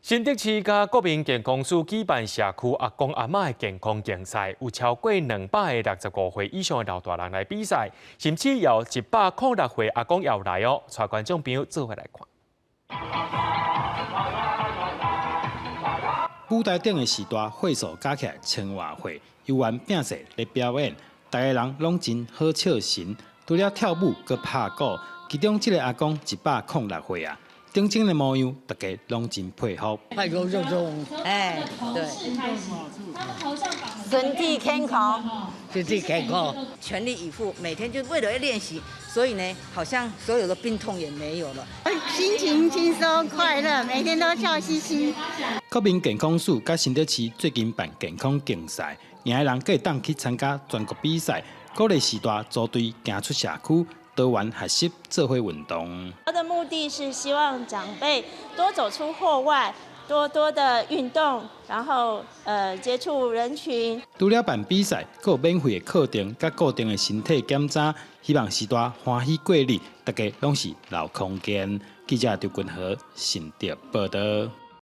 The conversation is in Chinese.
新竹市甲国民健康署举办社区阿公阿嬷的健康竞赛，有超过265岁以上的老大人来比赛，甚至有106岁阿公也有来哦，带观众朋友做伙来看。舞台顶的时代会数加起来1000多岁，游玩拼势咧表演，大家人拢真好笑神，除了跳舞，佮拍鼓。其中这个阿公106岁啊。 顶真的模样，大家拢真配合。太高就中，哎，对，身体健康，身体健康，全力以赴，每天就为了要练习，所以呢，好像所有的病痛也没有了。心情轻松快乐，每天都笑嘻嘻。国民健康署甲新竹市最近办健康竞赛，赢的人可以当去参加全国比赛，鼓励时代组队行出社区。 多元学习，做伙运动。我的目的是希望长辈多走出户外，多的运动，然后接触人群。除了办比赛，还有免费的课程，甲固定的身体检查，希望时代欢喜过日，大家拢是留空间。记者刘君和新竹报道。